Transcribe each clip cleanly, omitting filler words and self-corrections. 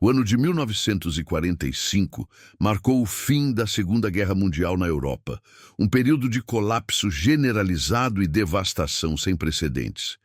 O ano de 1945 marcou o fim da Segunda Guerra Mundial na Europa, um período de colapso generalizado e devastação sem precedentes.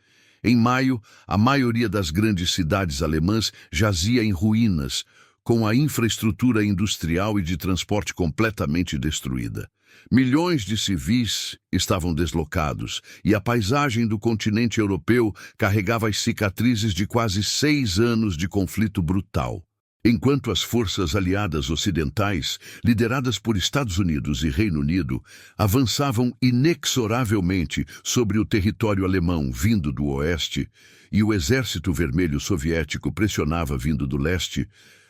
Em maio, a maioria das grandes cidades alemãs jazia em ruínas, com a infraestrutura industrial e de transporte completamente destruída. Milhões de civis estavam deslocados e a paisagem do continente europeu carregava as cicatrizes de quase 6 anos de conflito brutal. Enquanto as forças aliadas ocidentais, lideradas por Estados Unidos e Reino Unido, avançavam inexoravelmente sobre o território alemão vindo do oeste e o Exército Vermelho Soviético pressionava vindo do leste,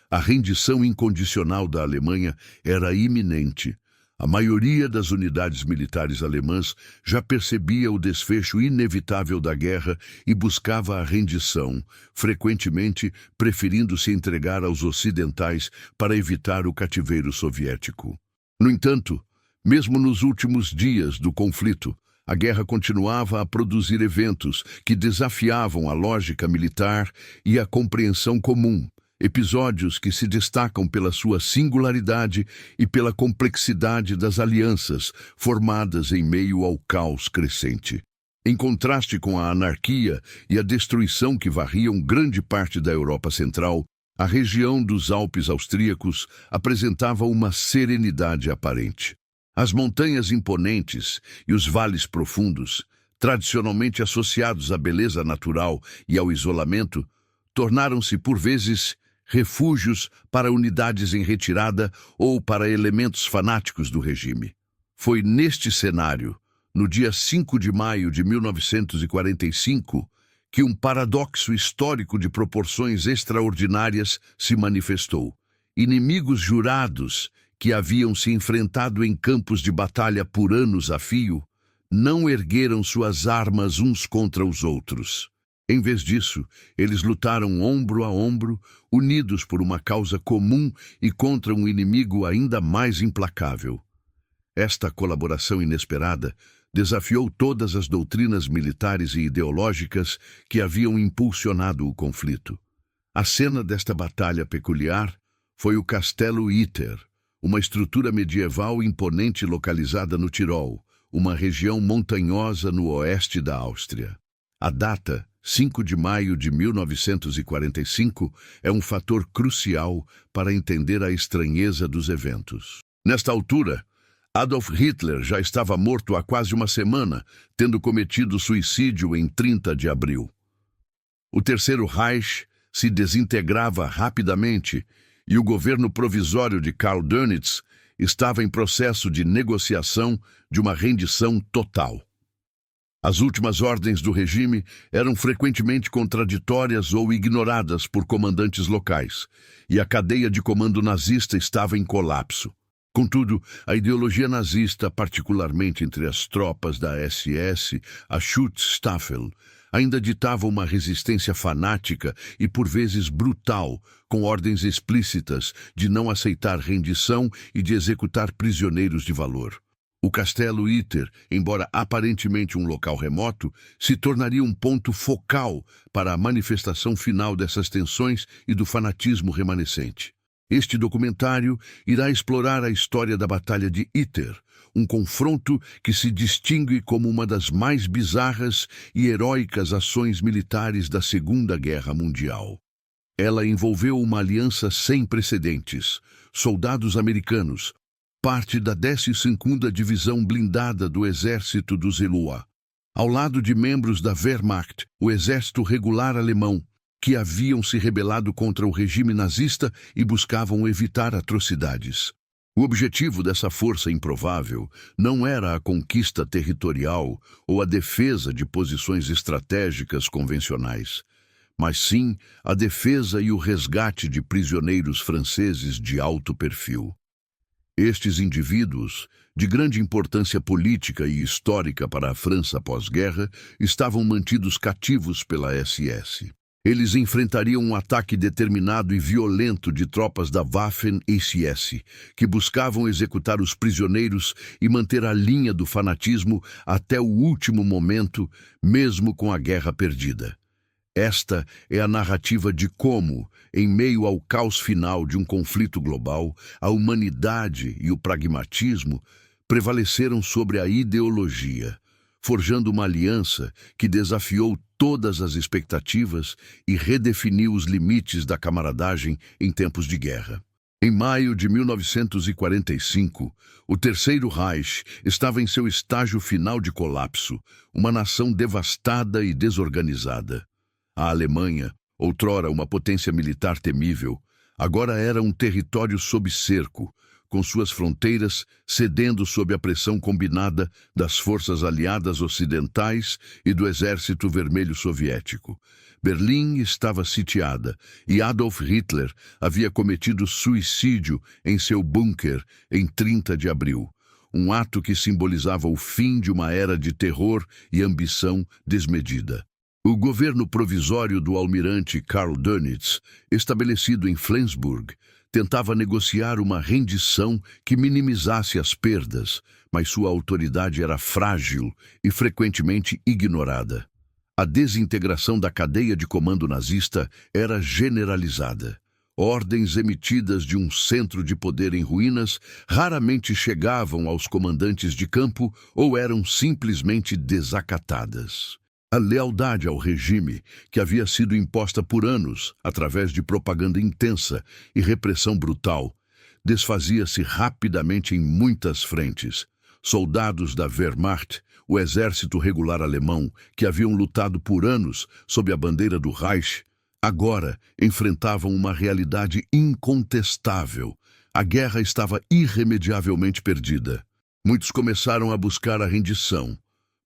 a rendição incondicional da Alemanha era iminente. A maioria das unidades militares alemãs já percebia o desfecho inevitável da guerra e buscava a rendição, frequentemente preferindo se entregar aos ocidentais para evitar o cativeiro soviético. No entanto, mesmo nos últimos dias do conflito, a guerra continuava a produzir eventos que desafiavam a lógica militar e a compreensão comum. Episódios que se destacam pela sua singularidade e pela complexidade das alianças formadas em meio ao caos crescente. Em contraste com a anarquia e a destruição que varriam grande parte da Europa Central, a região dos Alpes austríacos apresentava uma serenidade aparente. As montanhas imponentes e os vales profundos, tradicionalmente associados à beleza natural e ao isolamento, tornaram-se por vezes refúgios para unidades em retirada ou para elementos fanáticos do regime. Foi neste cenário, no dia 5 de maio de 1945, que um paradoxo histórico de proporções extraordinárias se manifestou. Inimigos jurados, que haviam se enfrentado em campos de batalha por anos a fio, não ergueram suas armas uns contra os outros. Em vez disso, eles lutaram ombro a ombro, unidos por uma causa comum e contra um inimigo ainda mais implacável. Esta colaboração inesperada desafiou todas as doutrinas militares e ideológicas que haviam impulsionado o conflito. A cena desta batalha peculiar foi o Castelo Itter, uma estrutura medieval imponente localizada no Tirol, uma região montanhosa no oeste da Áustria. A data, 5 de maio de 1945, é um fator crucial para entender a estranheza dos eventos. Nesta altura, Adolf Hitler já estava morto há quase uma semana, tendo cometido suicídio em 30 de abril. O Terceiro Reich se desintegrava rapidamente e o governo provisório de Karl Dönitz estava em processo de negociação de uma rendição total. As últimas ordens do regime eram frequentemente contraditórias ou ignoradas por comandantes locais, e a cadeia de comando nazista estava em colapso. Contudo, a ideologia nazista, particularmente entre as tropas da SS, a Schutzstaffel, ainda ditava uma resistência fanática e por vezes brutal, com ordens explícitas de não aceitar rendição e de executar prisioneiros de valor. O Castelo Itter, embora aparentemente um local remoto, se tornaria um ponto focal para a manifestação final dessas tensões e do fanatismo remanescente. Este documentário irá explorar a história da Batalha de Itter, um confronto que se distingue como uma das mais bizarras e heróicas ações militares da Segunda Guerra Mundial. Ela envolveu uma aliança sem precedentes, soldados americanos, parte da 12ª Divisão Blindada do Exército dos Elua, ao lado de membros da Wehrmacht, o exército regular alemão, que haviam se rebelado contra o regime nazista e buscavam evitar atrocidades. O objetivo dessa força improvável não era a conquista territorial ou a defesa de posições estratégicas convencionais, mas sim a defesa e o resgate de prisioneiros franceses de alto perfil. Estes indivíduos, de grande importância política e histórica para a França pós-guerra, estavam mantidos cativos pela SS. Eles enfrentariam um ataque determinado e violento de tropas da Waffen-SS, que buscavam executar os prisioneiros e manter a linha do fanatismo até o último momento, mesmo com a guerra perdida. Esta é a narrativa de como, em meio ao caos final de um conflito global, a humanidade e o pragmatismo prevaleceram sobre a ideologia, forjando uma aliança que desafiou todas as expectativas e redefiniu os limites da camaradagem em tempos de guerra. Em maio de 1945, o Terceiro Reich estava em seu estágio final de colapso, uma nação devastada e desorganizada. A Alemanha, outrora uma potência militar temível, agora era um território sob cerco, com suas fronteiras cedendo sob a pressão combinada das forças aliadas ocidentais e do Exército Vermelho Soviético. Berlim estava sitiada e Adolf Hitler havia cometido suicídio em seu bunker em 30 de abril, um ato que simbolizava o fim de uma era de terror e ambição desmedida. O governo provisório do almirante Karl Dönitz, estabelecido em Flensburg, tentava negociar uma rendição que minimizasse as perdas, mas sua autoridade era frágil e frequentemente ignorada. A desintegração da cadeia de comando nazista era generalizada. Ordens emitidas de um centro de poder em ruínas raramente chegavam aos comandantes de campo ou eram simplesmente desacatadas. A lealdade ao regime, que havia sido imposta por anos através de propaganda intensa e repressão brutal, desfazia-se rapidamente em muitas frentes. Soldados da Wehrmacht, o exército regular alemão, que haviam lutado por anos sob a bandeira do Reich, agora enfrentavam uma realidade incontestável. A guerra estava irremediavelmente perdida. Muitos começaram a buscar a rendição,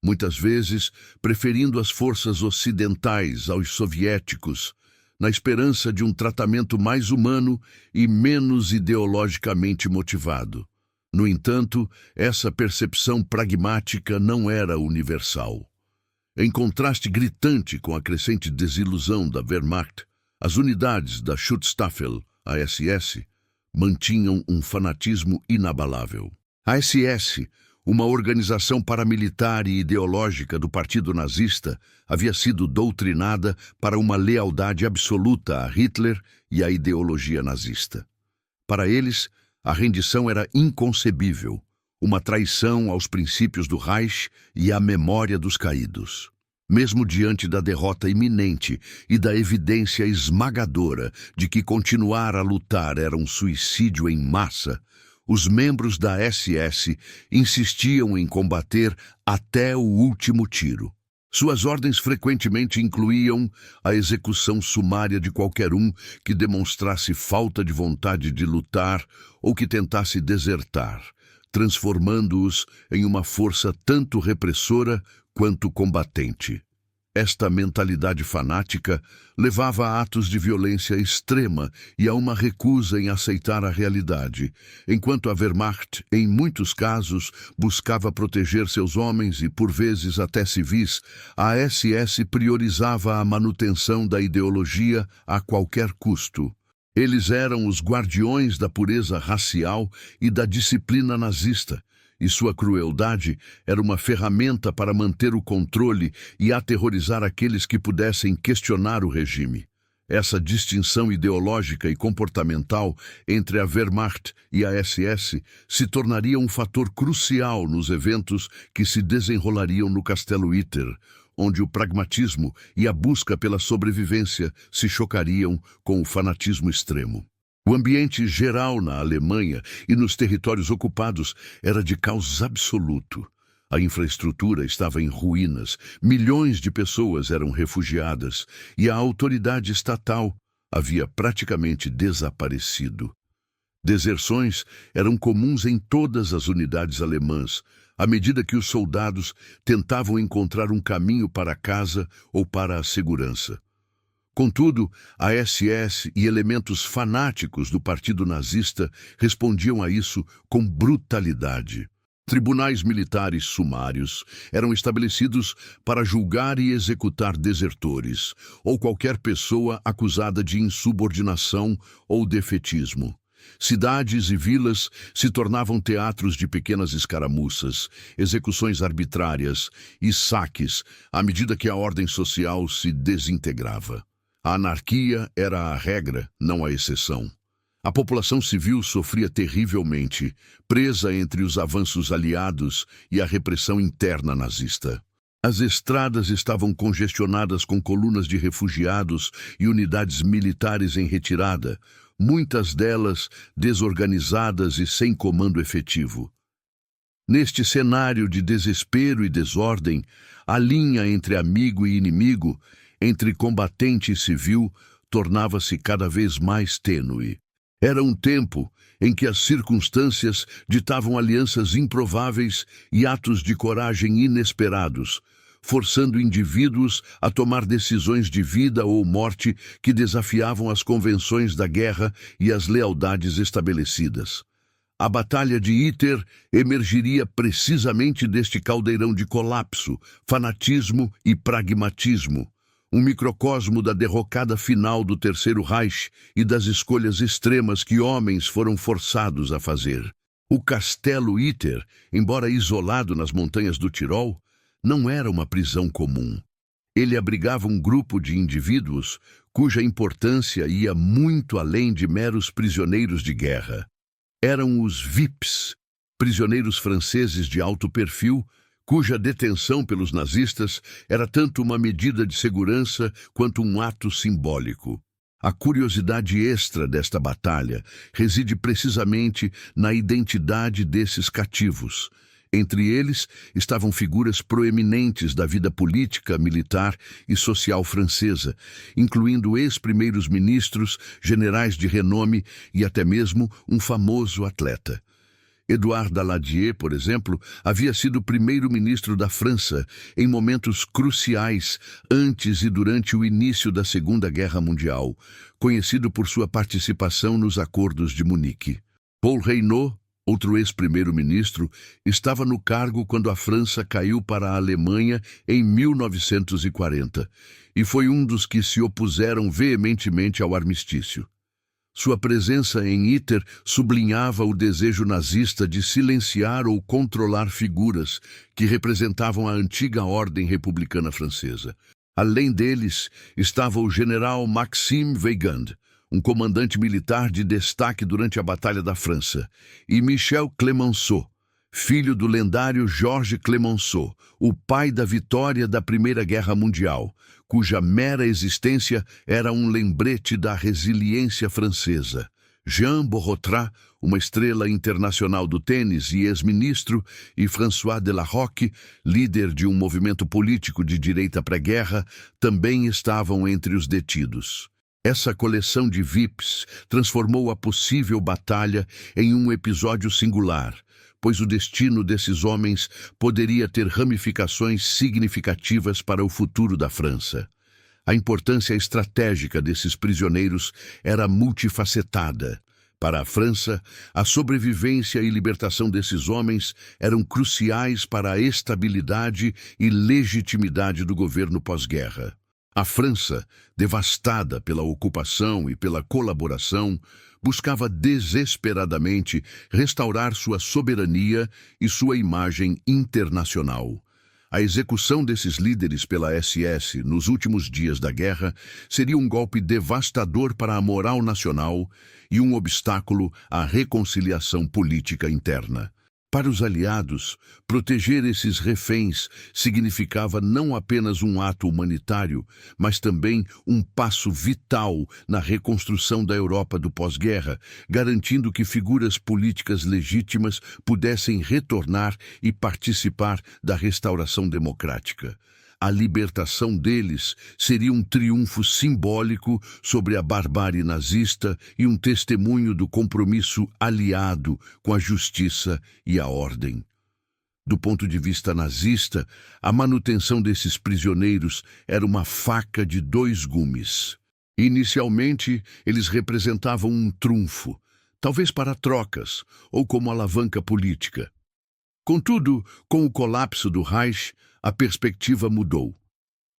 muitas vezes preferindo as forças ocidentais aos soviéticos, na esperança de um tratamento mais humano e menos ideologicamente motivado. No entanto, essa percepção pragmática não era universal. Em contraste gritante com a crescente desilusão da Wehrmacht, as unidades da Schutzstaffel, a SS, mantinham um fanatismo inabalável. A SS, uma organização paramilitar e ideológica do Partido Nazista, havia sido doutrinada para uma lealdade absoluta a Hitler e à ideologia nazista. Para eles, a rendição era inconcebível, uma traição aos princípios do Reich e à memória dos caídos. Mesmo diante da derrota iminente e da evidência esmagadora de que continuar a lutar era um suicídio em massa, os membros da SS insistiam em combater até o último tiro. Suas ordens frequentemente incluíam a execução sumária de qualquer um que demonstrasse falta de vontade de lutar ou que tentasse desertar, transformando-os em uma força tanto repressora quanto combatente. Esta mentalidade fanática levava a atos de violência extrema e a uma recusa em aceitar a realidade, enquanto a Wehrmacht, em muitos casos, buscava proteger seus homens e, por vezes, até civis, a SS priorizava a manutenção da ideologia a qualquer custo. Eles eram os guardiões da pureza racial e da disciplina nazista, e sua crueldade era uma ferramenta para manter o controle e aterrorizar aqueles que pudessem questionar o regime. Essa distinção ideológica e comportamental entre a Wehrmacht e a SS se tornaria um fator crucial nos eventos que se desenrolariam no Castelo Uiter, onde o pragmatismo e a busca pela sobrevivência se chocariam com o fanatismo extremo. O ambiente geral na Alemanha e nos territórios ocupados era de caos absoluto. A infraestrutura estava em ruínas, milhões de pessoas eram refugiadas e a autoridade estatal havia praticamente desaparecido. Deserções eram comuns em todas as unidades alemãs, à medida que os soldados tentavam encontrar um caminho para casa ou para a segurança. Contudo, a SS e elementos fanáticos do Partido Nazista respondiam a isso com brutalidade. Tribunais militares sumários eram estabelecidos para julgar e executar desertores, ou qualquer pessoa acusada de insubordinação ou defetismo. Cidades e vilas se tornavam teatros de pequenas escaramuças, execuções arbitrárias e saques à medida que a ordem social se desintegrava. A anarquia era a regra, não a exceção. A população civil sofria terrivelmente, presa entre os avanços aliados e a repressão interna nazista. As estradas estavam congestionadas com colunas de refugiados e unidades militares em retirada, muitas delas desorganizadas e sem comando efetivo. Neste cenário de desespero e desordem, a linha entre amigo e inimigo, entre combatente e civil, tornava-se cada vez mais tênue. Era um tempo em que as circunstâncias ditavam alianças improváveis e atos de coragem inesperados, forçando indivíduos a tomar decisões de vida ou morte que desafiavam as convenções da guerra e as lealdades estabelecidas. A Batalha de Iter emergiria precisamente deste caldeirão de colapso, fanatismo e pragmatismo, um microcosmo da derrocada final do Terceiro Reich e das escolhas extremas que homens foram forçados a fazer. O Castelo Iter, embora isolado nas montanhas do Tirol, não era uma prisão comum. Ele abrigava um grupo de indivíduos cuja importância ia muito além de meros prisioneiros de guerra. Eram os VIPs, prisioneiros franceses de alto perfil, cuja detenção pelos nazistas era tanto uma medida de segurança quanto um ato simbólico. A curiosidade extra desta batalha reside precisamente na identidade desses cativos. Entre eles estavam figuras proeminentes da vida política, militar e social francesa, incluindo ex-primeiros ministros, generais de renome e até mesmo um famoso atleta. Édouard Daladier, por exemplo, havia sido primeiro-ministro da França em momentos cruciais antes e durante o início da Segunda Guerra Mundial, conhecido por sua participação nos Acordos de Munique. Paul Reynaud, outro ex-primeiro-ministro, estava no cargo quando a França caiu para a Alemanha em 1940 e foi um dos que se opuseram veementemente ao armistício. Sua presença em Iter sublinhava o desejo nazista de silenciar ou controlar figuras que representavam a antiga ordem republicana francesa. Além deles, estava o general Maxime Weygand, um comandante militar de destaque durante a Batalha da França, e Michel Clemenceau, filho do lendário Georges Clemenceau, o pai da vitória da Primeira Guerra Mundial, cuja mera existência era um lembrete da resiliência francesa. Jean Borotra, uma estrela internacional do tênis e ex-ministro, e François Delarocque, líder de um movimento político de direita pré-guerra, também estavam entre os detidos. Essa coleção de VIPs transformou a possível batalha em um episódio singular, pois o destino desses homens poderia ter ramificações significativas para o futuro da França. A importância estratégica desses prisioneiros era multifacetada. Para a França, a sobrevivência e libertação desses homens eram cruciais para a estabilidade e legitimidade do governo pós-guerra. A França, devastada pela ocupação e pela colaboração, buscava desesperadamente restaurar sua soberania e sua imagem internacional. A execução desses líderes pela SS nos últimos dias da guerra seria um golpe devastador para a moral nacional e um obstáculo à reconciliação política interna. Para os aliados, proteger esses reféns significava não apenas um ato humanitário, mas também um passo vital na reconstrução da Europa do pós-guerra, garantindo que figuras políticas legítimas pudessem retornar e participar da restauração democrática. A libertação deles seria um triunfo simbólico sobre a barbárie nazista e um testemunho do compromisso aliado com a justiça e a ordem. Do ponto de vista nazista, a manutenção desses prisioneiros era uma faca de dois gumes. Inicialmente, eles representavam um trunfo, talvez para trocas ou como alavanca política. Contudo, com o colapso do Reich, a perspectiva mudou.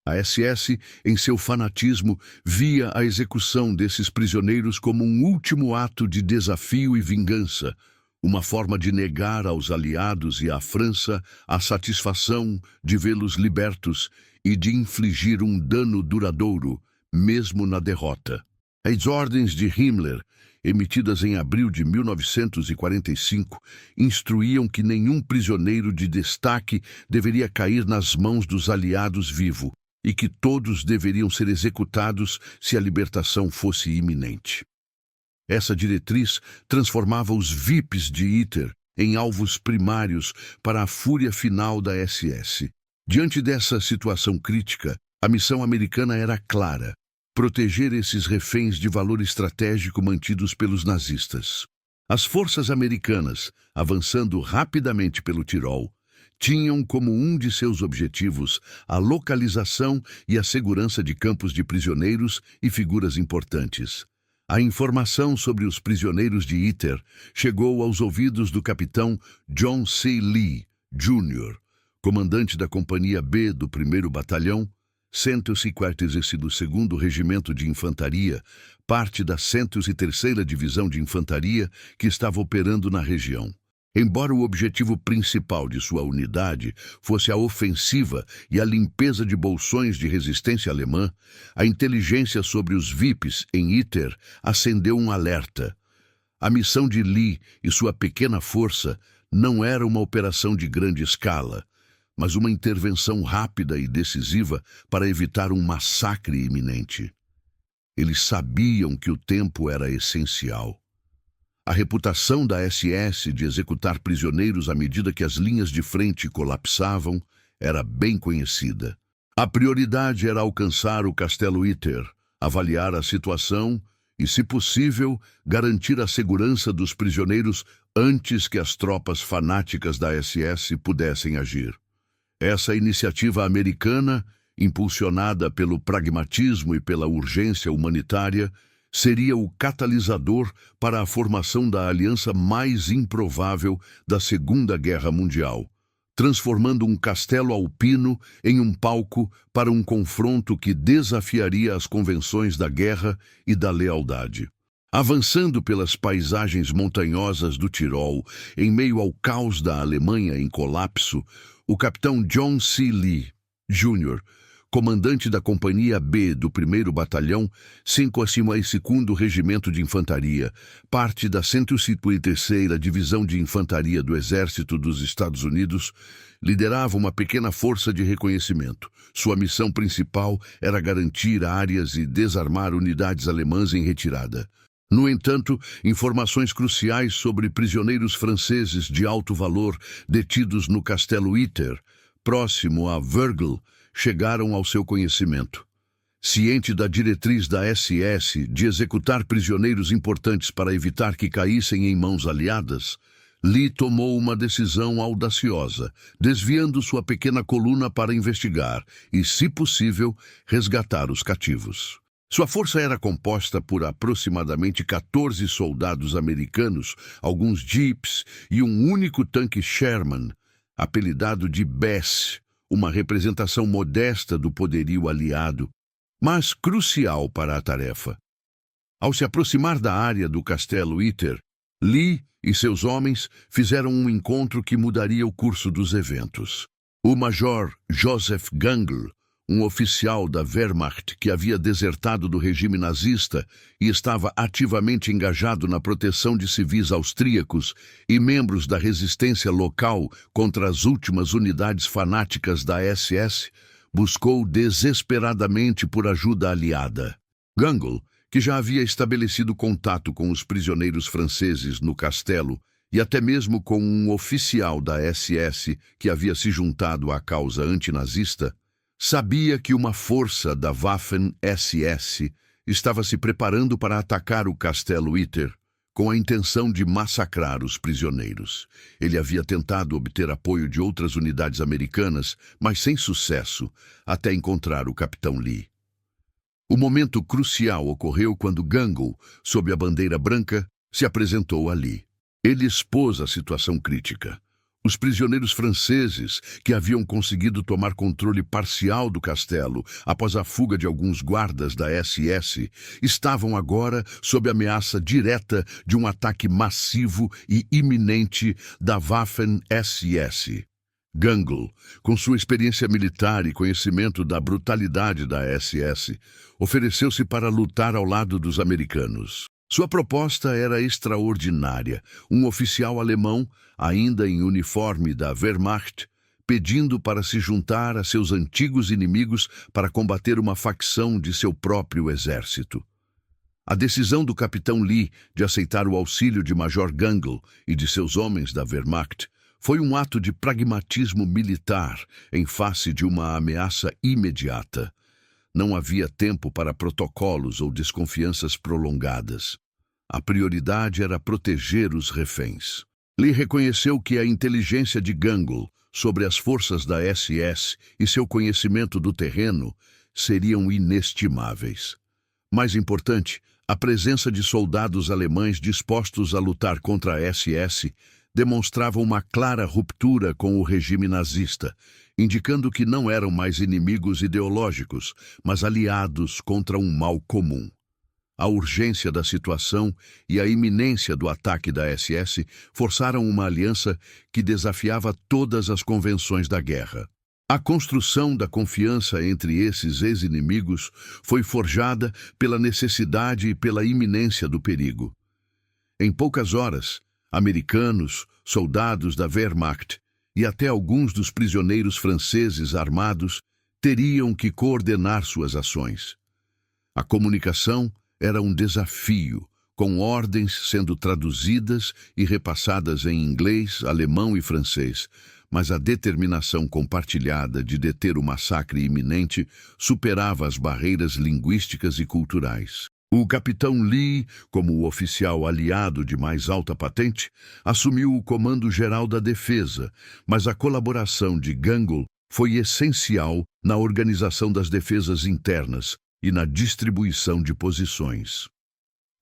A SS, em seu fanatismo, via a execução desses prisioneiros como um último ato de desafio e vingança, uma forma de negar aos aliados e à França a satisfação de vê-los libertos e de infligir um dano duradouro, mesmo na derrota. As ordens de Himmler, emitidas em abril de 1945, instruíam que nenhum prisioneiro de destaque deveria cair nas mãos dos aliados vivo e que todos deveriam ser executados se a libertação fosse iminente. Essa diretriz transformava os VIPs de Hitler em alvos primários para a fúria final da SS. Diante dessa situação crítica, a missão americana era clara: proteger esses reféns de valor estratégico mantidos pelos nazistas. As forças americanas, avançando rapidamente pelo Tirol, tinham como um de seus objetivos a localização e a segurança de campos de prisioneiros e figuras importantes. A informação sobre os prisioneiros de Hitler chegou aos ouvidos do capitão John C. Lee, Jr., comandante da Companhia B do 1º Batalhão, 152º Regimento de Infantaria, parte da 103ª Divisão de Infantaria que estava operando na região. Embora o objetivo principal de sua unidade fosse a ofensiva e a limpeza de bolsões de resistência alemã, a inteligência sobre os VIPs em Hitler acendeu um alerta. A missão de Lee e sua pequena força não era uma operação de grande escala, mas uma intervenção rápida e decisiva para evitar um massacre iminente. Eles sabiam que o tempo era essencial. A reputação da SS de executar prisioneiros à medida que as linhas de frente colapsavam era bem conhecida. A prioridade era alcançar o Castelo Hitler, avaliar a situação e, se possível, garantir a segurança dos prisioneiros antes que as tropas fanáticas da SS pudessem agir. Essa iniciativa americana, impulsionada pelo pragmatismo e pela urgência humanitária, seria o catalisador para a formação da aliança mais improvável da Segunda Guerra Mundial, transformando um castelo alpino em um palco para um confronto que desafiaria as convenções da guerra e da lealdade. Avançando pelas paisagens montanhosas do Tirol, em meio ao caos da Alemanha em colapso, o capitão John C. Lee, Jr., comandante da Companhia B do 1º Batalhão, 52º Regimento de Infantaria, parte da 153ª Divisão de Infantaria do Exército dos Estados Unidos, liderava uma pequena força de reconhecimento. Sua missão principal era garantir áreas e desarmar unidades alemãs em retirada. No entanto, informações cruciais sobre prisioneiros franceses de alto valor detidos no Castelo Hitler, próximo a Wörgl, chegaram ao seu conhecimento. Ciente da diretriz da SS de executar prisioneiros importantes para evitar que caíssem em mãos aliadas, Lee tomou uma decisão audaciosa, desviando sua pequena coluna para investigar e, se possível, resgatar os cativos. Sua força era composta por aproximadamente 14 soldados americanos, alguns jeeps e um único tanque Sherman, apelidado de Bess, uma representação modesta do poderio aliado, mas crucial para a tarefa. Ao se aproximar da área do Castelo Hitler, Lee e seus homens fizeram um encontro que mudaria o curso dos eventos. O major Joseph Gangl, um oficial da Wehrmacht que havia desertado do regime nazista e estava ativamente engajado na proteção de civis austríacos e membros da resistência local contra as últimas unidades fanáticas da SS, buscou desesperadamente por ajuda aliada. Gangl, que já havia estabelecido contato com os prisioneiros franceses no castelo e até mesmo com um oficial da SS que havia se juntado à causa antinazista, sabia que uma força da Waffen-SS estava se preparando para atacar o Castelo Hitler com a intenção de massacrar os prisioneiros. Ele havia tentado obter apoio de outras unidades americanas, mas sem sucesso, até encontrar o capitão Lee. O momento crucial ocorreu quando Gangl, sob a bandeira branca, se apresentou a Lee. Ele expôs a situação crítica. Os prisioneiros franceses, que haviam conseguido tomar controle parcial do castelo após a fuga de alguns guardas da SS, estavam agora sob ameaça direta de um ataque massivo e iminente da Waffen-SS. Gangl, com sua experiência militar e conhecimento da brutalidade da SS, ofereceu-se para lutar ao lado dos americanos. Sua proposta era extraordinária. Um oficial alemão, ainda em uniforme da Wehrmacht, pedindo para se juntar a seus antigos inimigos para combater uma facção de seu próprio exército. A decisão do capitão Lee de aceitar o auxílio de Major Gangl e de seus homens da Wehrmacht foi um ato de pragmatismo militar em face de uma ameaça imediata. Não havia tempo para protocolos ou desconfianças prolongadas. A prioridade era proteger os reféns. Lee reconheceu que a inteligência de Gangl sobre as forças da SS e seu conhecimento do terreno seriam inestimáveis. Mais importante, a presença de soldados alemães dispostos a lutar contra a SS demonstrava uma clara ruptura com o regime nazista, indicando que não eram mais inimigos ideológicos, mas aliados contra um mal comum. A urgência da situação e a iminência do ataque da SS forçaram uma aliança que desafiava todas as convenções da guerra. A construção da confiança entre esses ex-inimigos foi forjada pela necessidade e pela iminência do perigo. Em poucas horas, americanos, soldados da Wehrmacht e até alguns dos prisioneiros franceses armados teriam que coordenar suas ações. A comunicação era um desafio, com ordens sendo traduzidas e repassadas em inglês, alemão e francês, mas a determinação compartilhada de deter o massacre iminente superava as barreiras linguísticas e culturais. O capitão Lee, como o oficial aliado de mais alta patente, assumiu o comando geral da defesa, mas a colaboração de Gangl foi essencial na organização das defesas internas e na distribuição de posições.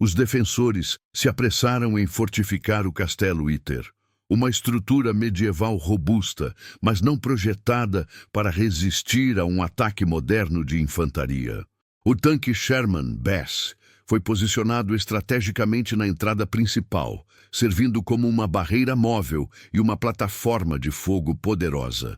Os defensores se apressaram em fortificar o Castelo Uiter, uma estrutura medieval robusta, mas não projetada para resistir a um ataque moderno de infantaria. O tanque Sherman Bass foi posicionado estrategicamente na entrada principal, servindo como uma barreira móvel e uma plataforma de fogo poderosa.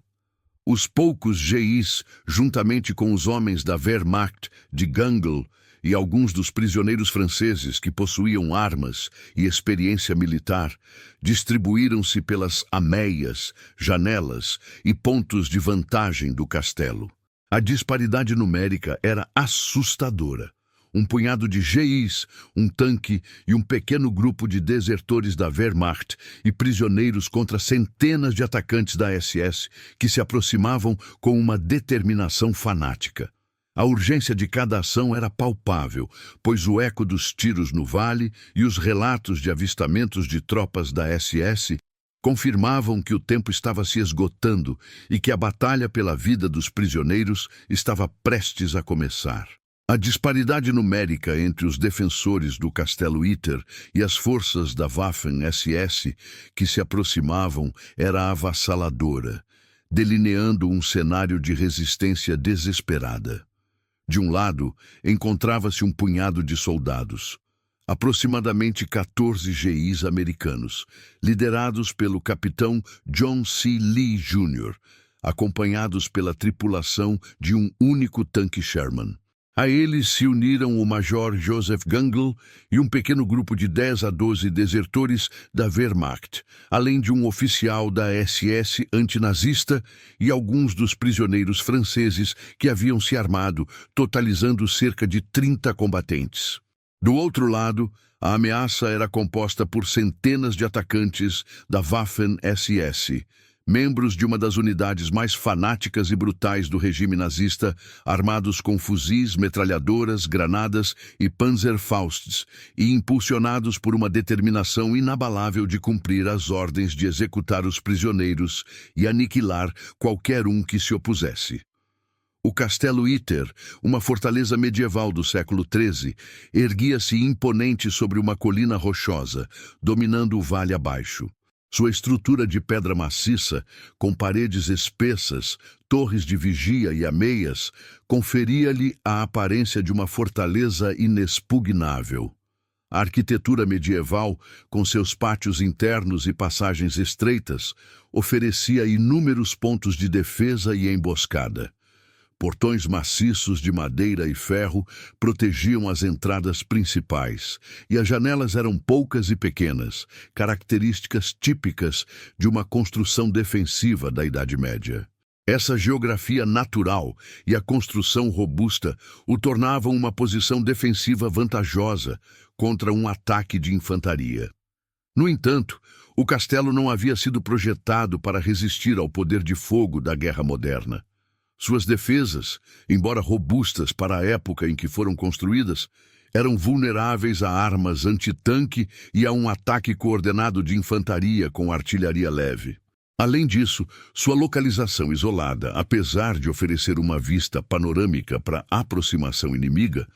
Os poucos GIs, juntamente com os homens da Wehrmacht de Gangl e alguns dos prisioneiros franceses que possuíam armas e experiência militar, distribuíram-se pelas ameias, janelas e pontos de vantagem do castelo. A disparidade numérica era assustadora. Um punhado de GIs, um tanque e um pequeno grupo de desertores da Wehrmacht e prisioneiros contra centenas de atacantes da SS que se aproximavam com uma determinação fanática. A urgência de cada ação era palpável, pois o eco dos tiros no vale e os relatos de avistamentos de tropas da SS confirmavam que o tempo estava se esgotando e que a batalha pela vida dos prisioneiros estava prestes a começar. A disparidade numérica entre os defensores do Castelo Uiter e as forças da Waffen-SS que se aproximavam era avassaladora, delineando um cenário de resistência desesperada. De um lado, encontrava-se um punhado de soldados, aproximadamente 14 GIs americanos, liderados pelo capitão John C. Lee Jr., acompanhados pela tripulação de um único tanque Sherman. A eles se uniram o Major Joseph Gangl e um pequeno grupo de 10 a 12 desertores da Wehrmacht, além de um oficial da SS antinazista e alguns dos prisioneiros franceses que haviam se armado, totalizando cerca de 30 combatentes. Do outro lado, a ameaça era composta por centenas de atacantes da Waffen-SS, membros de uma das unidades mais fanáticas e brutais do regime nazista, armados com fuzis, metralhadoras, granadas e Panzerfausts, e impulsionados por uma determinação inabalável de cumprir as ordens de executar os prisioneiros e aniquilar qualquer um que se opusesse. O Castelo Uiter, uma fortaleza medieval do século XIII, erguia-se imponente sobre uma colina rochosa, dominando o vale abaixo. Sua estrutura de pedra maciça, com paredes espessas, torres de vigia e ameias, conferia-lhe a aparência de uma fortaleza inexpugnável. A arquitetura medieval, com seus pátios internos e passagens estreitas, oferecia inúmeros pontos de defesa e emboscada. Portões maciços de madeira e ferro protegiam as entradas principais, e as janelas eram poucas e pequenas, características típicas de uma construção defensiva da Idade Média. Essa geografia natural e a construção robusta o tornavam uma posição defensiva vantajosa contra um ataque de infantaria. No entanto, o castelo não havia sido projetado para resistir ao poder de fogo da guerra moderna. Suas defesas, embora robustas para a época em que foram construídas, eram vulneráveis a armas antitanque e a um ataque coordenado de infantaria com artilharia leve. Além disso, sua localização isolada, apesar de oferecer uma vista panorâmica para a aproximação inimiga,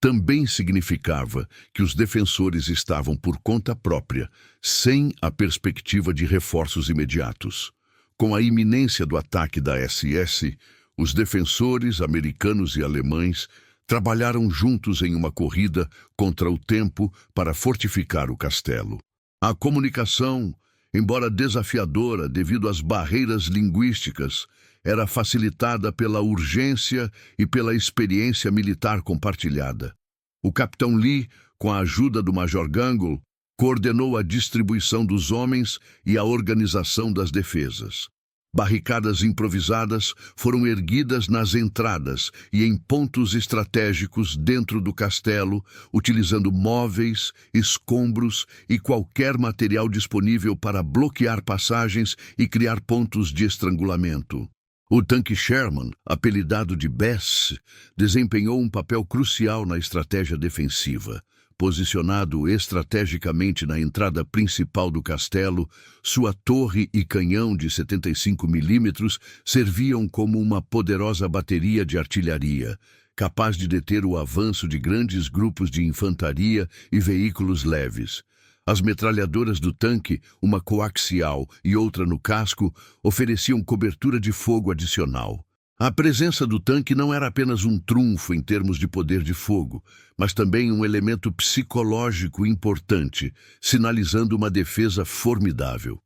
também significava que os defensores estavam por conta própria, sem a perspectiva de reforços imediatos. Com a iminência do ataque da SS, os defensores americanos e alemães trabalharam juntos em uma corrida contra o tempo para fortificar o castelo. A comunicação, embora desafiadora devido às barreiras linguísticas, era facilitada pela urgência e pela experiência militar compartilhada. O capitão Lee, com a ajuda do Major Gangle, coordenou a distribuição dos homens e a organização das defesas. Barricadas improvisadas foram erguidas nas entradas e em pontos estratégicos dentro do castelo, utilizando móveis, escombros e qualquer material disponível para bloquear passagens e criar pontos de estrangulamento. O tanque Sherman, apelidado de Bess, desempenhou um papel crucial na estratégia defensiva. Posicionado estrategicamente na entrada principal do castelo, sua torre e canhão de 75 milímetros serviam como uma poderosa bateria de artilharia, capaz de deter o avanço de grandes grupos de infantaria e veículos leves. As metralhadoras do tanque, uma coaxial e outra no casco, ofereciam cobertura de fogo adicional. A presença do tanque não era apenas um trunfo em termos de poder de fogo, mas também um elemento psicológico importante, sinalizando uma defesa formidável.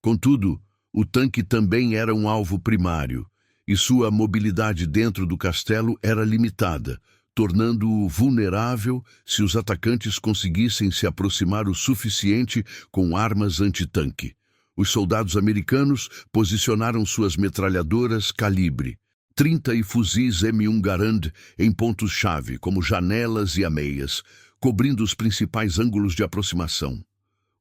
Contudo, o tanque também era um alvo primário, e sua mobilidade dentro do castelo era limitada, tornando-o vulnerável se os atacantes conseguissem se aproximar o suficiente com armas antitanque. Os soldados americanos posicionaram suas metralhadoras calibre 30 e fuzis M1 Garand em pontos-chave, como janelas e ameias, cobrindo os principais ângulos de aproximação.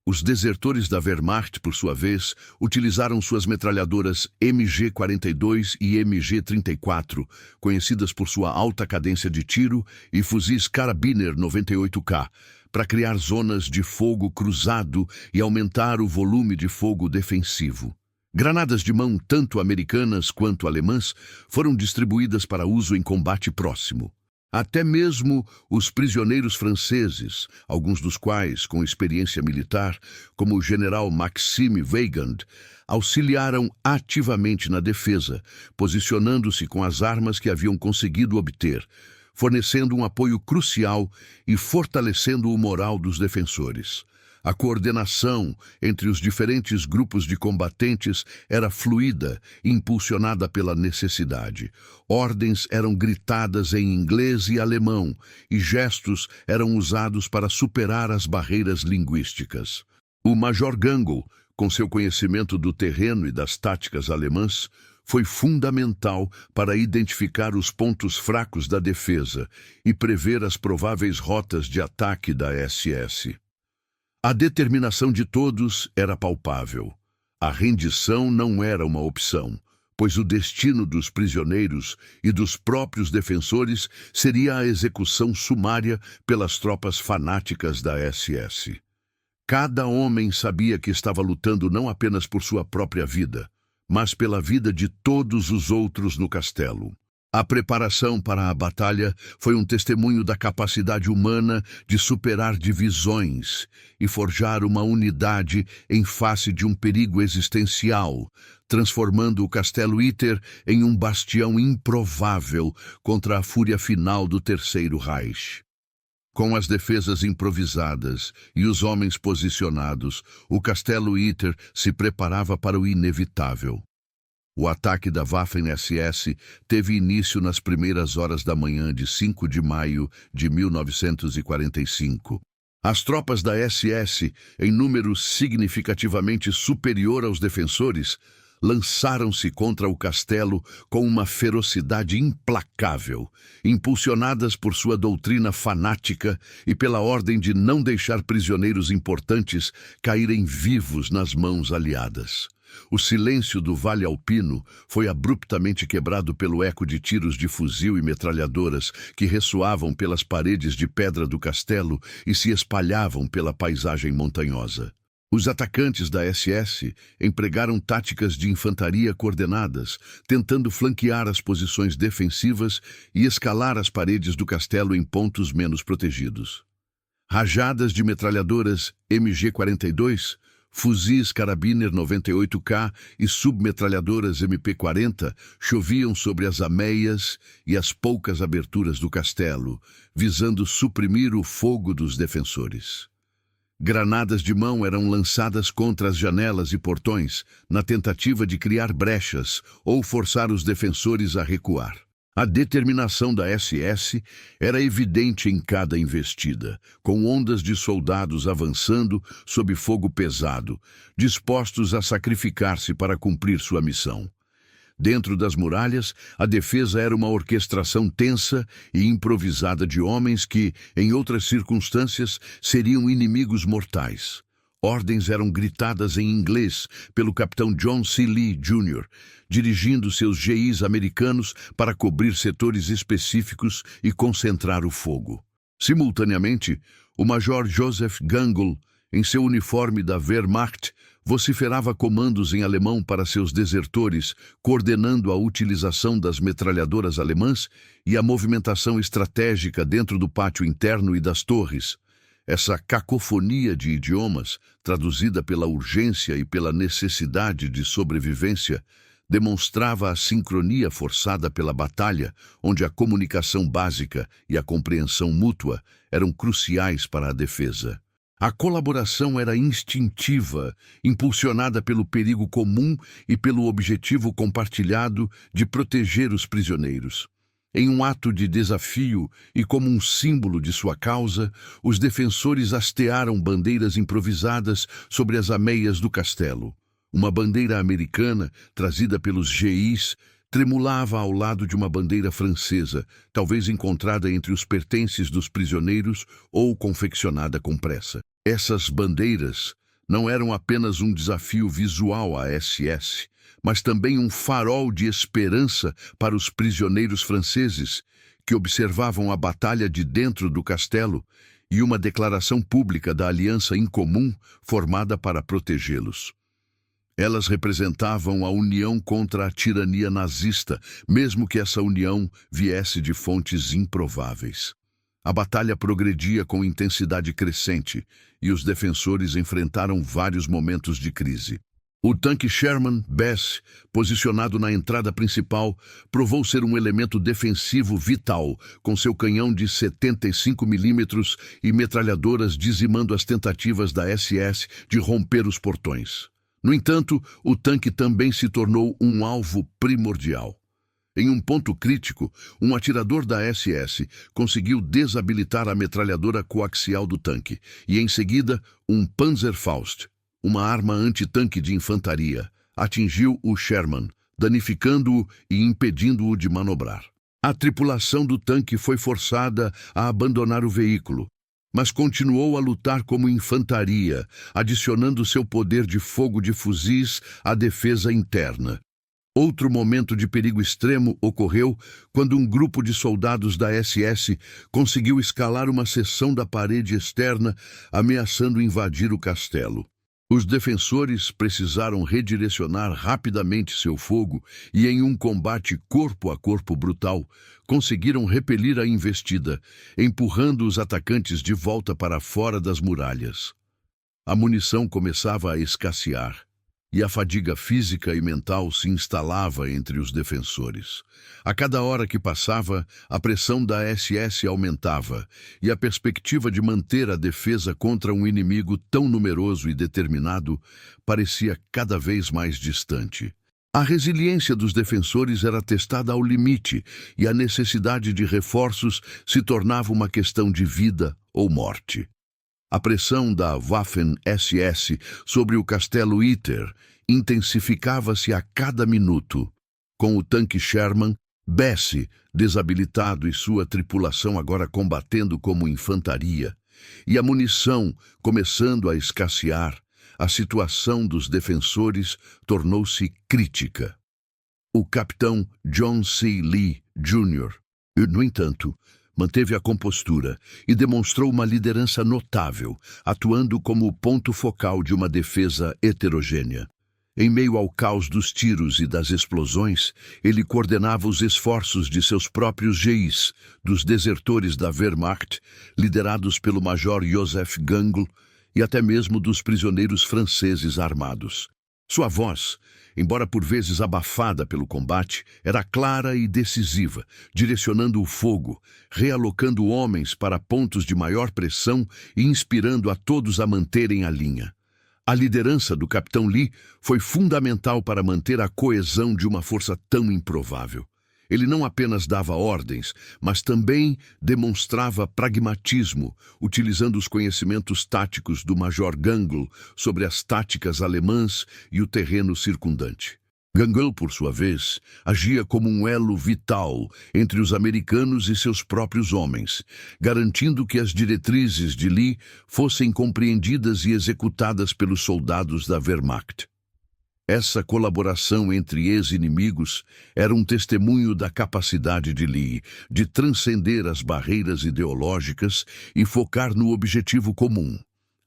Os desertores da Wehrmacht, por sua vez, utilizaram suas metralhadoras MG-42 e MG-34, conhecidas por sua alta cadência de tiro, e fuzis Karabiner 98K, para criar zonas de fogo cruzado e aumentar o volume de fogo defensivo. Granadas de mão, tanto americanas quanto alemãs, foram distribuídas para uso em combate próximo. Até mesmo os prisioneiros franceses, alguns dos quais com experiência militar, como o general Maxime Weygand, auxiliaram ativamente na defesa, posicionando-se com as armas que haviam conseguido obter, fornecendo um apoio crucial e fortalecendo o moral dos defensores. A coordenação entre os diferentes grupos de combatentes era fluida, impulsionada pela necessidade. Ordens eram gritadas em inglês e alemão, e gestos eram usados para superar as barreiras linguísticas. O Major Gangle, com seu conhecimento do terreno e das táticas alemãs, foi fundamental para identificar os pontos fracos da defesa e prever as prováveis rotas de ataque da SS. A determinação de todos era palpável. A rendição não era uma opção, pois o destino dos prisioneiros e dos próprios defensores seria a execução sumária pelas tropas fanáticas da SS. Cada homem sabia que estava lutando não apenas por sua própria vida, mas pela vida de todos os outros no castelo. A preparação para a batalha foi um testemunho da capacidade humana de superar divisões e forjar uma unidade em face de um perigo existencial, transformando o Castelo Iter em um bastião improvável contra a fúria final do Terceiro Reich. Com as defesas improvisadas e os homens posicionados, o Castelo Iter se preparava para o inevitável. O ataque da Waffen-SS teve início nas primeiras horas da manhã de 5 de maio de 1945. As tropas da SS, em número significativamente superior aos defensores, lançaram-se contra o castelo com uma ferocidade implacável, impulsionadas por sua doutrina fanática e pela ordem de não deixar prisioneiros importantes caírem vivos nas mãos aliadas. O silêncio do Vale Alpino foi abruptamente quebrado pelo eco de tiros de fuzil e metralhadoras que ressoavam pelas paredes de pedra do castelo e se espalhavam pela paisagem montanhosa. Os atacantes da SS empregaram táticas de infantaria coordenadas, tentando flanquear as posições defensivas e escalar as paredes do castelo em pontos menos protegidos. Rajadas de metralhadoras MG-42, fuzis Karabiner 98K e submetralhadoras MP-40 choviam sobre as ameias e as poucas aberturas do castelo, visando suprimir o fogo dos defensores. Granadas de mão eram lançadas contra as janelas e portões, na tentativa de criar brechas ou forçar os defensores a recuar. A determinação da SS era evidente em cada investida, com ondas de soldados avançando sob fogo pesado, dispostos a sacrificar-se para cumprir sua missão. Dentro das muralhas, a defesa era uma orquestração tensa e improvisada de homens que, em outras circunstâncias, seriam inimigos mortais. Ordens eram gritadas em inglês pelo capitão John C. Lee, Jr., dirigindo seus GIs americanos para cobrir setores específicos e concentrar o fogo. Simultaneamente, o major Joseph Gangl, em seu uniforme da Wehrmacht, vociferava comandos em alemão para seus desertores, coordenando a utilização das metralhadoras alemãs e a movimentação estratégica dentro do pátio interno e das torres. Essa cacofonia de idiomas, traduzida pela urgência e pela necessidade de sobrevivência, demonstrava a sincronia forçada pela batalha, onde a comunicação básica e a compreensão mútua eram cruciais para a defesa. A colaboração era instintiva, impulsionada pelo perigo comum e pelo objetivo compartilhado de proteger os prisioneiros. Em um ato de desafio e como um símbolo de sua causa, os defensores hastearam bandeiras improvisadas sobre as ameias do castelo. Uma bandeira americana, trazida pelos GIs, tremulava ao lado de uma bandeira francesa, talvez encontrada entre os pertences dos prisioneiros ou confeccionada com pressa. Essas bandeiras não eram apenas um desafio visual à SS, mas também um farol de esperança para os prisioneiros franceses, que observavam a batalha de dentro do castelo, e uma declaração pública da aliança incomum formada para protegê-los. Elas representavam a união contra a tirania nazista, mesmo que essa união viesse de fontes improváveis. A batalha progredia com intensidade crescente e os defensores enfrentaram vários momentos de crise. O tanque Sherman Bess, posicionado na entrada principal, provou ser um elemento defensivo vital, com seu canhão de 75 mm e metralhadoras dizimando as tentativas da SS de romper os portões. No entanto, o tanque também se tornou um alvo primordial. Em um ponto crítico, um atirador da SS conseguiu desabilitar a metralhadora coaxial do tanque e, em seguida, um Panzerfaust, uma arma antitanque de infantaria, atingiu o Sherman, danificando-o e impedindo-o de manobrar. A tripulação do tanque foi forçada a abandonar o veículo, mas continuou a lutar como infantaria, adicionando seu poder de fogo de fuzis à defesa interna. Outro momento de perigo extremo ocorreu quando um grupo de soldados da SS conseguiu escalar uma seção da parede externa, ameaçando invadir o castelo. Os defensores precisaram redirecionar rapidamente seu fogo e, em um combate corpo a corpo brutal, conseguiram repelir a investida, empurrando os atacantes de volta para fora das muralhas. A munição começava a escassear, e a fadiga física e mental se instalava entre os defensores. A cada hora que passava, a pressão da SS aumentava, e a perspectiva de manter a defesa contra um inimigo tão numeroso e determinado parecia cada vez mais distante. A resiliência dos defensores era testada ao limite, e a necessidade de reforços se tornava uma questão de vida ou morte. A pressão da Waffen-SS sobre o castelo Itter intensificava-se a cada minuto. Com o tanque Sherman, Bessie, desabilitado e sua tripulação agora combatendo como infantaria, e a munição começando a escassear, a situação dos defensores tornou-se crítica. O capitão John C. Lee, Jr., no entanto, manteve a compostura e demonstrou uma liderança notável, atuando como o ponto focal de uma defesa heterogênea. Em meio ao caos dos tiros e das explosões, ele coordenava os esforços de seus próprios GIs, dos desertores da Wehrmacht, liderados pelo major Joseph Gangl, e até mesmo dos prisioneiros franceses armados. Sua voz, embora por vezes abafada pelo combate, era clara e decisiva, direcionando o fogo, realocando homens para pontos de maior pressão e inspirando a todos a manterem a linha. A liderança do capitão Lee foi fundamental para manter a coesão de uma força tão improvável. Ele não apenas dava ordens, mas também demonstrava pragmatismo, utilizando os conhecimentos táticos do major Gangl sobre as táticas alemãs e o terreno circundante. Gangl, por sua vez, agia como um elo vital entre os americanos e seus próprios homens, garantindo que as diretrizes de Lee fossem compreendidas e executadas pelos soldados da Wehrmacht. Essa colaboração entre ex-inimigos era um testemunho da capacidade de Lee de transcender as barreiras ideológicas e focar no objetivo comum,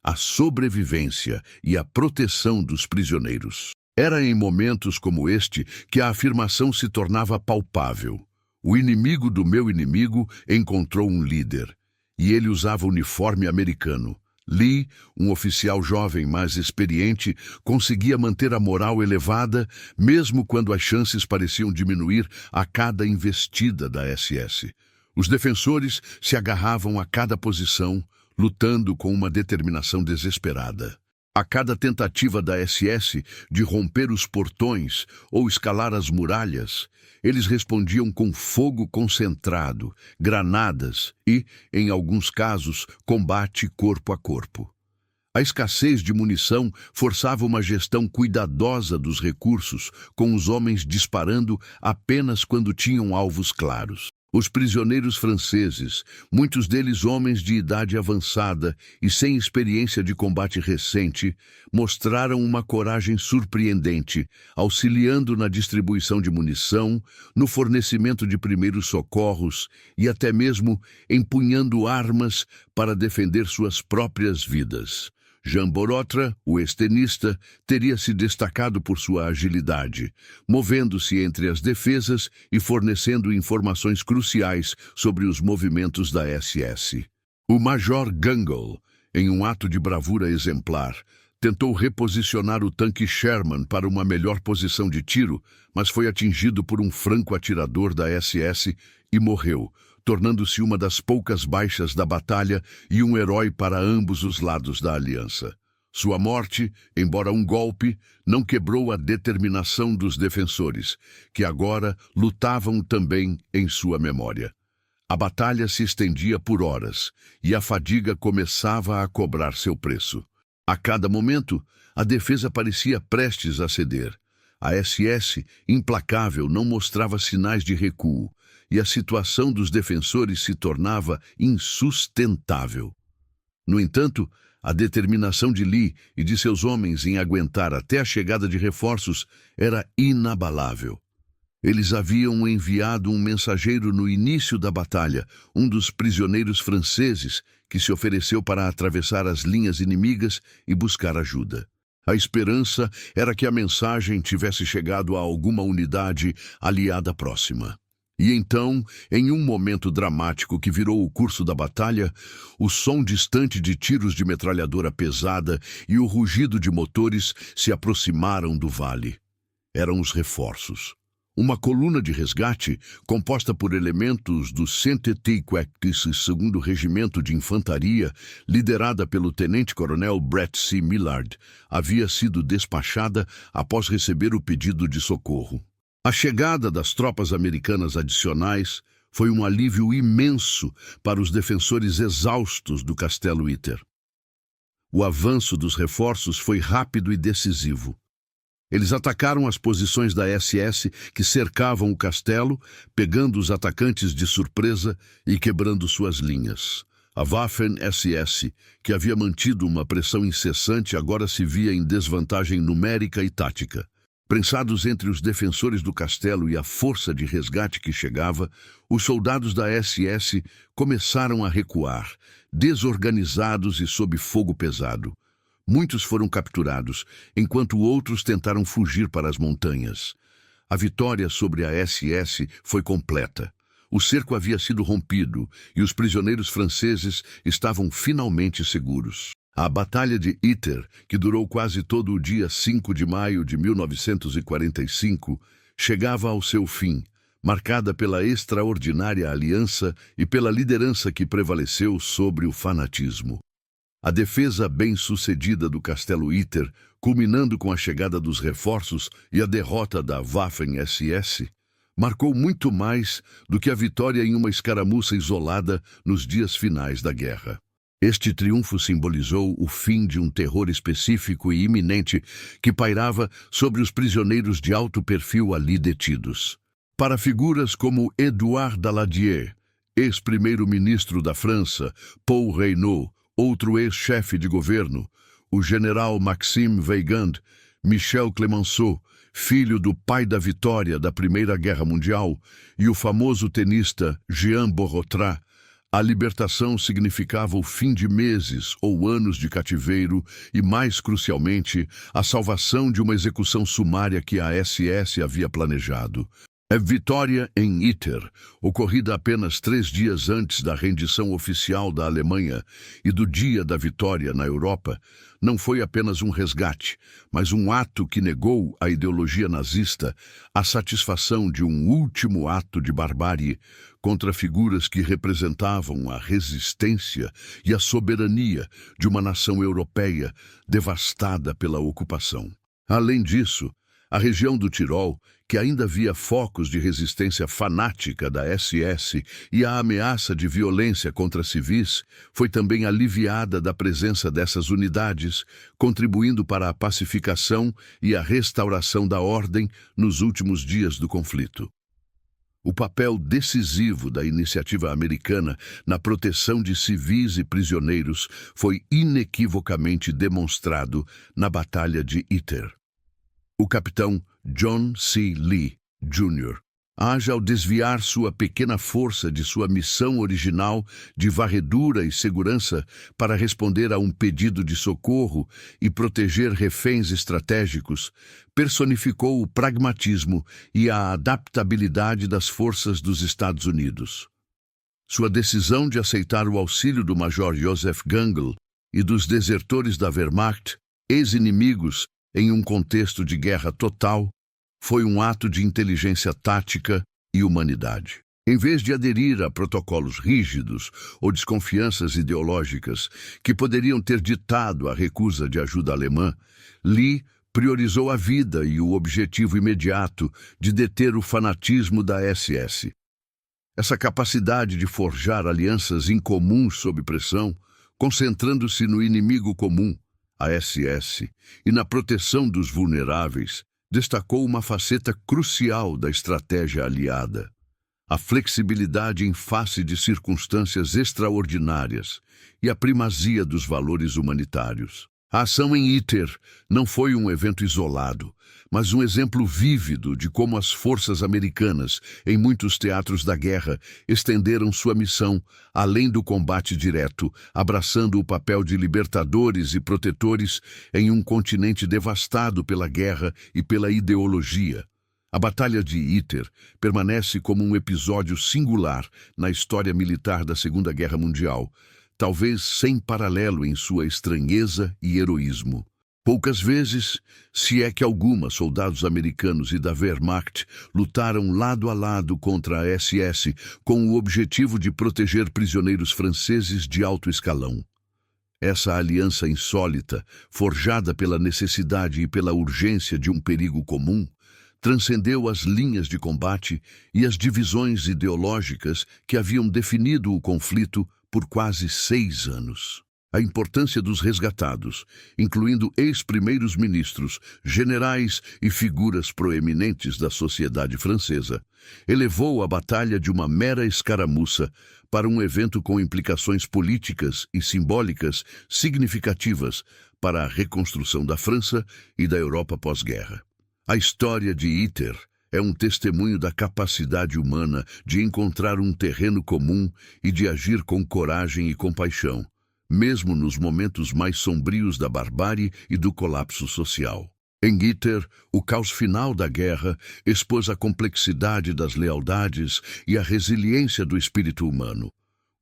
a sobrevivência e a proteção dos prisioneiros. Era em momentos como este que a afirmação se tornava palpável. O inimigo do meu inimigo encontrou um líder, e ele usava uniforme americano. Lee, um oficial jovem mais experiente, conseguia manter a moral elevada, mesmo quando as chances pareciam diminuir a cada investida da SS. Os defensores se agarravam a cada posição, lutando com uma determinação desesperada. A cada tentativa da SS de romper os portões ou escalar as muralhas, eles respondiam com fogo concentrado, granadas e, em alguns casos, combate corpo a corpo. A escassez de munição forçava uma gestão cuidadosa dos recursos, com os homens disparando apenas quando tinham alvos claros. Os prisioneiros franceses, muitos deles homens de idade avançada e sem experiência de combate recente, mostraram uma coragem surpreendente, auxiliando na distribuição de munição, no fornecimento de primeiros socorros e até mesmo empunhando armas para defender suas próprias vidas. Jean Borotra, o ex-tenista, teria se destacado por sua agilidade, movendo-se entre as defesas e fornecendo informações cruciais sobre os movimentos da SS. O major Gangl, em um ato de bravura exemplar, tentou reposicionar o tanque Sherman para uma melhor posição de tiro, mas foi atingido por um franco-atirador da SS e morreu, tornando-se uma das poucas baixas da batalha e um herói para ambos os lados da aliança. Sua morte, embora um golpe, não quebrou a determinação dos defensores, que agora lutavam também em sua memória. A batalha se estendia por horas, e a fadiga começava a cobrar seu preço. A cada momento, a defesa parecia prestes a ceder. A SS, implacável, não mostrava sinais de recuo, e a situação dos defensores se tornava insustentável. No entanto, a determinação de Lee e de seus homens em aguentar até a chegada de reforços era inabalável. Eles haviam enviado um mensageiro no início da batalha, um dos prisioneiros franceses, que se ofereceu para atravessar as linhas inimigas e buscar ajuda. A esperança era que a mensagem tivesse chegado a alguma unidade aliada próxima. E então, em um momento dramático que virou o curso da batalha, o som distante de tiros de metralhadora pesada e o rugido de motores se aproximaram do vale. Eram os reforços. Uma coluna de resgate, composta por elementos do 182º Regimento de Infantaria, liderada pelo tenente-coronel Brett C. Millard, havia sido despachada após receber o pedido de socorro. A chegada das tropas americanas adicionais foi um alívio imenso para os defensores exaustos do Castelo Itter. O avanço dos reforços foi rápido e decisivo. Eles atacaram as posições da SS que cercavam o castelo, pegando os atacantes de surpresa e quebrando suas linhas. A Waffen-SS, que havia mantido uma pressão incessante, agora se via em desvantagem numérica e tática. Prensados entre os defensores do castelo e a força de resgate que chegava, os soldados da SS começaram a recuar, desorganizados e sob fogo pesado. Muitos foram capturados, enquanto outros tentaram fugir para as montanhas. A vitória sobre a SS foi completa. O cerco havia sido rompido e os prisioneiros franceses estavam finalmente seguros. A Batalha de Itter, que durou quase todo o dia 5 de maio de 1945, chegava ao seu fim, marcada pela extraordinária aliança e pela liderança que prevaleceu sobre o fanatismo. A defesa bem-sucedida do Castelo Itter, culminando com a chegada dos reforços e a derrota da Waffen-SS, marcou muito mais do que a vitória em uma escaramuça isolada nos dias finais da guerra. Este triunfo simbolizou o fim de um terror específico e iminente que pairava sobre os prisioneiros de alto perfil ali detidos. Para figuras como Édouard Daladier, ex-primeiro-ministro da França, Paul Reynaud, outro ex-chefe de governo, o general Maxime Weygand, Michel Clemenceau, filho do pai da vitória da Primeira Guerra Mundial, e o famoso tenista Jean Borotra, a libertação significava o fim de meses ou anos de cativeiro e, mais crucialmente, a salvação de uma execução sumária que a SS havia planejado. A vitória em Itter, ocorrida apenas 3 dias antes da rendição oficial da Alemanha e do dia da vitória na Europa, não foi apenas um resgate, mas um ato que negou à ideologia nazista a satisfação de um último ato de barbárie contra figuras que representavam a resistência e a soberania de uma nação europeia devastada pela ocupação. Além disso, a região do Tirol, que ainda via focos de resistência fanática da SS e a ameaça de violência contra civis, foi também aliviada da presença dessas unidades, contribuindo para a pacificação e a restauração da ordem nos últimos dias do conflito. O papel decisivo da iniciativa americana na proteção de civis e prisioneiros foi inequivocamente demonstrado na Batalha de Itter. O capitão John C. Lee, Jr., age ao desviar sua pequena força de sua missão original de varredura e segurança para responder a um pedido de socorro e proteger reféns estratégicos, personificou o pragmatismo e a adaptabilidade das forças dos Estados Unidos. Sua decisão de aceitar o auxílio do Major Joseph Gangl e dos desertores da Wehrmacht, ex-inimigos, em um contexto de guerra total, foi um ato de inteligência tática e humanidade. Em vez de aderir a protocolos rígidos ou desconfianças ideológicas que poderiam ter ditado a recusa de ajuda alemã, Lee priorizou a vida e o objetivo imediato de deter o fanatismo da SS. Essa capacidade de forjar alianças incomuns sob pressão, concentrando-se no inimigo comum, a SS, e na proteção dos vulneráveis, destacou uma faceta crucial da estratégia aliada: a flexibilidade em face de circunstâncias extraordinárias e a primazia dos valores humanitários. A ação em ITER não foi um evento isolado, mas um exemplo vívido de como as forças americanas, em muitos teatros da guerra, estenderam sua missão além do combate direto, abraçando o papel de libertadores e protetores em um continente devastado pela guerra e pela ideologia. A Batalha de ITER permanece como um episódio singular na história militar da Segunda Guerra Mundial, talvez sem paralelo em sua estranheza e heroísmo. Poucas vezes, se é que alguma, soldados americanos e da Wehrmacht lutaram lado a lado contra a SS com o objetivo de proteger prisioneiros franceses de alto escalão. Essa aliança insólita, forjada pela necessidade e pela urgência de um perigo comum, transcendeu as linhas de combate e as divisões ideológicas que haviam definido o conflito por quase 6 anos. A importância dos resgatados, incluindo ex-primeiros ministros, generais e figuras proeminentes da sociedade francesa, elevou a batalha de uma mera escaramuça para um evento com implicações políticas e simbólicas significativas para a reconstrução da França e da Europa pós-guerra. A história de ITER é um testemunho da capacidade humana de encontrar um terreno comum e de agir com coragem e compaixão, mesmo nos momentos mais sombrios da barbárie e do colapso social. Em ITER, o caos final da guerra expôs a complexidade das lealdades e a resiliência do espírito humano.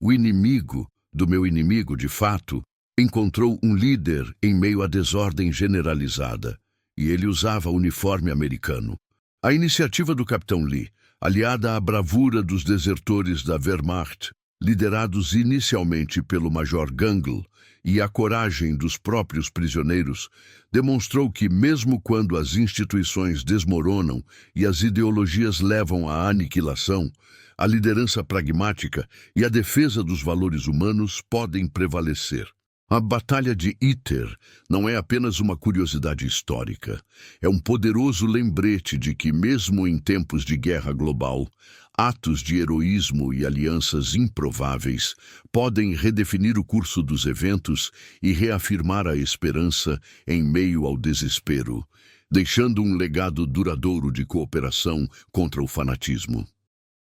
O inimigo do meu inimigo, de fato, encontrou um líder em meio à desordem generalizada, e ele usava uniforme americano. A iniciativa do Capitão Lee, aliada à bravura dos desertores da Wehrmacht, liderados inicialmente pelo Major Gangl, e a coragem dos próprios prisioneiros, demonstrou que, mesmo quando as instituições desmoronam e as ideologias levam à aniquilação, a liderança pragmática e a defesa dos valores humanos podem prevalecer. A Batalha de ITER não é apenas uma curiosidade histórica, é um poderoso lembrete de que, mesmo em tempos de guerra global, atos de heroísmo e alianças improváveis podem redefinir o curso dos eventos e reafirmar a esperança em meio ao desespero, deixando um legado duradouro de cooperação contra o fanatismo.